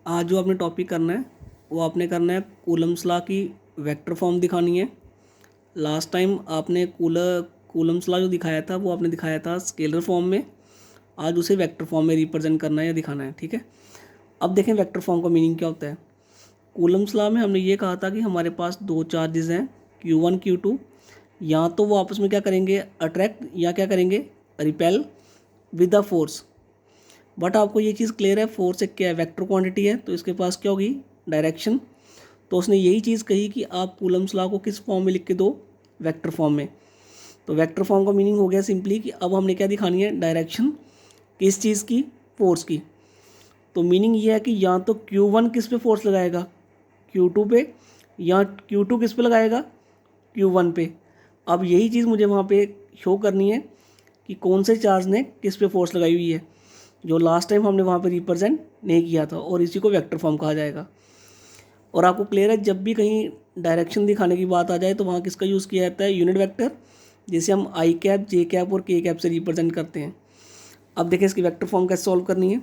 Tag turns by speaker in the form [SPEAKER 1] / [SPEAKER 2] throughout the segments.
[SPEAKER 1] आज जो आपने टॉपिक करना है वो आपने करना है कूलम्स लॉ की वेक्टर फॉर्म दिखानी है। लास्ट टाइम आपने कूलम्स लॉ जो दिखाया था वो आपने दिखाया था स्केलर फॉर्म में। आज उसे वेक्टर फॉर्म में रिप्रेजेंट करना है या दिखाना है, ठीक है। अब देखें वेक्टर फॉर्म का मीनिंग क्या होता है। कूलम्स लॉ में हमने ये कहा था कि हमारे पास दो चार्जेस हैं Q1 Q2, या तो वो आपस में क्या करेंगे, अट्रैक्ट, या क्या करेंगे, repel with the force. But आपको ये चीज़ क्लियर है, फोर्स एक क्या है, वेक्टर क्वांटिटी है, तो इसके पास क्या होगी, डायरेक्शन। तो उसने यही चीज़ कही कि आप कूलम्स लॉ को किस फॉर्म में लिख के दो, वेक्टर फॉर्म में। तो वेक्टर फॉर्म का मीनिंग हो गया सिंपली कि अब हमने क्या दिखानी है, डायरेक्शन किस चीज़ की, फोर्स की। तो मीनिंग ये है कि या तो Q1 किस पे फोर्स लगाएगा, Q2 पे, या Q2 किस पे लगाएगा, Q1 पे। अब यही चीज़ मुझे वहाँ पे शो करनी है कि कौन से चार्ज ने किस पे फोर्स लगाई हुई है, जो लास्ट टाइम हमने वहाँ पे रिप्रेजेंट नहीं किया था, और इसी को वेक्टर फॉर्म कहा जाएगा। और आपको क्लियर है, जब भी कहीं डायरेक्शन दिखाने की बात आ जाए तो वहाँ किसका यूज़ किया जाता है, यूनिट वेक्टर, जिसे हम आई कैप, जे कैप और के कैप से रिप्रेजेंट करते हैं। अब देखें इसकी वेक्टर फॉर्म कैसे सॉल्व करनी है।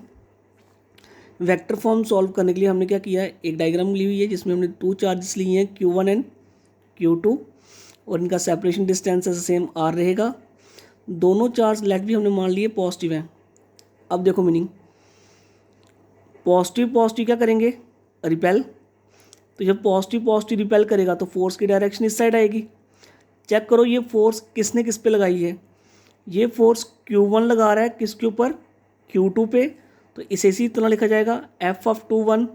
[SPEAKER 1] वेक्टर फॉर्म सॉल्व करने के लिए हमने क्या किया है, एक डायग्राम ली हुई है जिसमें हमने दो चार्जेस लिए हैं Q1 एंड Q2, और इनका सेपरेशन डिस्टेंस सेम R रहेगा। दोनों चार्ज लेट भी हमने मान लिए पॉजिटिव हैं। अब देखो मीनिंग, पॉजिटिव पॉजिटिव क्या करेंगे, रिपेल। तो जब पॉजिटिव पॉजिटिव रिपेल करेगा तो फोर्स की डायरेक्शन इस साइड आएगी। चेक करो ये फोर्स किसने किस पे लगाई है, ये फोर्स Q1 लगा रहा है किसके ऊपर, Q2 पे। तो इसे इसी तरह लिखा जाएगा F(21)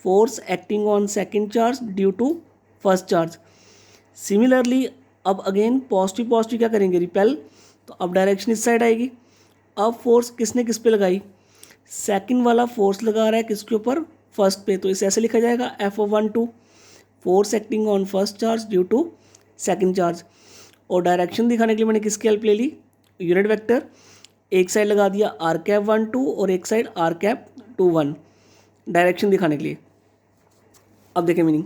[SPEAKER 1] force acting on second charge due to first charge. Similarly अब अगेन पॉजिटिव पॉजिटिव क्या करेंगे, रिपेल। तो अब डायरेक्शन इस साइड आएगी। अब फोर्स किसने किस पे लगाई, सेकंड वाला फोर्स लगा रहा है किसके ऊपर, फर्स्ट पे। तो इसे ऐसे लिखा जाएगा F(12) force acting on first charge due to second charge. और डायरेक्शन दिखाने के लिए मैंने किसकी हेल्प ले ली, यूनिट वेक्टर। एक साइड लगा दिया R(12) और एक साइड R(21) डायरेक्शन दिखाने के लिए। अब देखें मीनिंग,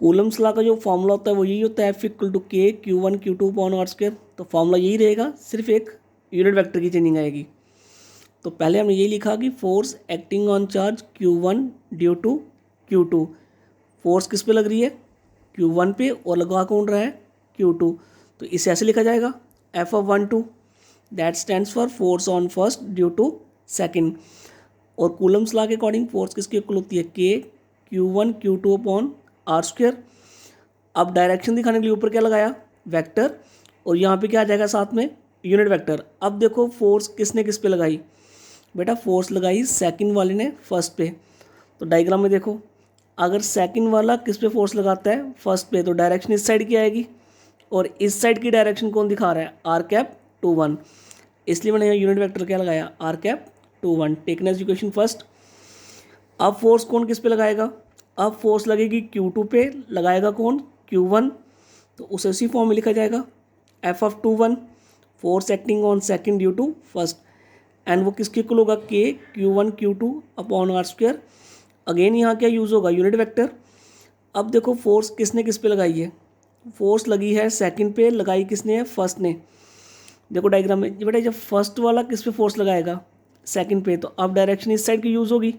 [SPEAKER 1] कूलम्स लॉ का जो फॉर्मूला होता है वो यही होता है, F=K Q1 Q2/r²। तो फॉर्मूला यही रहेगा, सिर्फ एक यूनिट वेक्टर की चेंजिंग आएगी। तो पहले हमने यही लिखा कि force acting on charge Q1 due to Q2। Force किस पे लग रही है, Q1 पे, और लगा कौन रहा है, Q2। तो इसे ऐसे लिखा जाएगा F(12) that stands for force on first due to second. और कूलम्स लॉ के अकॉर्डिंग फोर्स किसकी इक्वल होती है, K Q1 Q2/r²। अब डायरेक्शन दिखाने के लिए ऊपर क्या लगाया, वेक्टर, और यहाँ पे क्या आ जाएगा साथ में, यूनिट वेक्टर। अब देखो फोर्स किसने किस पे लगाई, बेटा फोर्स लगाई सेकंड वाले ने फर्स्ट पे। तो डायग्राम में देखो, अगर सेकंड वाला किस पे फोर्स लगाता है, फर्स्ट पे, तो डायरेक्शन इस साइड की आएगी, और इस साइड की डायरेक्शन कौन दिखा रहा है, R(21). इसलिए मैंने यहाँ यूनिट वेक्टर क्या लगाया, R(21), taken as equation first. अब फोर्स कौन किस पे लगाएगा, अब फोर्स लगेगी Q2 पे, लगाएगा कौन, Q1। तो उसे उसी फॉर्म में लिखा जाएगा F(21) force acting on second due to first. And वो किसके इक्वल होगा, K Q1 Q2/r²। अगेन यहाँ क्या यूज़ होगा, यूनिट वेक्टर। अब देखो फोर्स किसने किस पे लगाई है, फोर्स लगी है सेकंड पे, लगाई किसने है, फर्स्ट ने। देखो डायग्राम में बेटा, जब फर्स्ट वाला किस पे फोर्स लगाएगा, सेकंड पे, तो अब डायरेक्शन इस साइड की यूज़ होगी,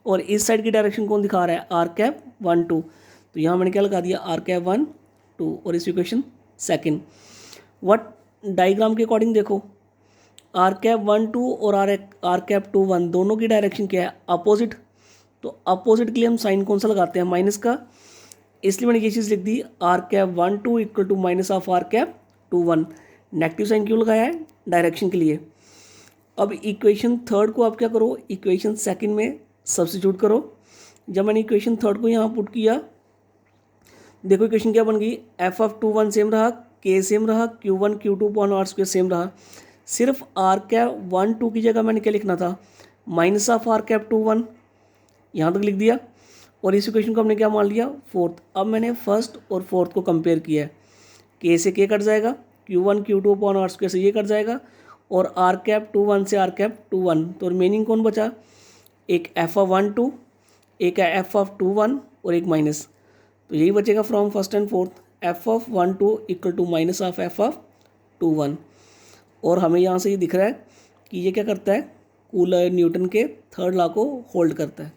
[SPEAKER 1] और इस साइड की डायरेक्शन कौन दिखा रहा है, R(12). तो यहाँ मैंने क्या लगा दिया, R(12), और इस इक्वेशन सेकंड। वट डायग्राम के अकॉर्डिंग देखो, R(12) और R(21) दोनों की डायरेक्शन क्या है, अपोजिट। तो अपोजिट के लिए हम साइन कौन सा लगाते हैं, माइनस का। इसलिए मैंने ये चीज़ लिख दी, R(12) equal to minus of R(21). Negative sign क्यों लगाया है, डायरेक्शन के लिए। अब इक्वेशन थर्ड को आप क्या करो, इक्वेशन सेकंड में सब्स्टिट्यूट करो। जब मैंने इक्वेशन थर्ड को यहाँ पुट किया, देखो इक्वेशन क्या बन गई, F(21) सेम रहा, K सेम रहा, Q1 Q2/r² सेम रहा। सिर्फ R(12) की जगह मैंने क्या लिखना था, माइनस ऑफ R(21), यहाँ तक लिख दिया। और इस इक्वेशन को हमने क्या मान लिया, फोर्थ। अब मैंने फर्स्ट और फोर्थ को कंपेयर किया है, K से K कट जाएगा, Q1 Q2/r² से ये कट जाएगा, और R(21) से R(21). तो रिमेनिंग कौन बचा, एक F(12), एक F(21) और एक माइनस। तो यही बचेगा from first and fourth, F(12) equal to minus of F(21). और हमें यहाँ से ये दिख रहा है कि ये क्या करता है, न्यूटन के थर्ड लॉ को होल्ड करता है।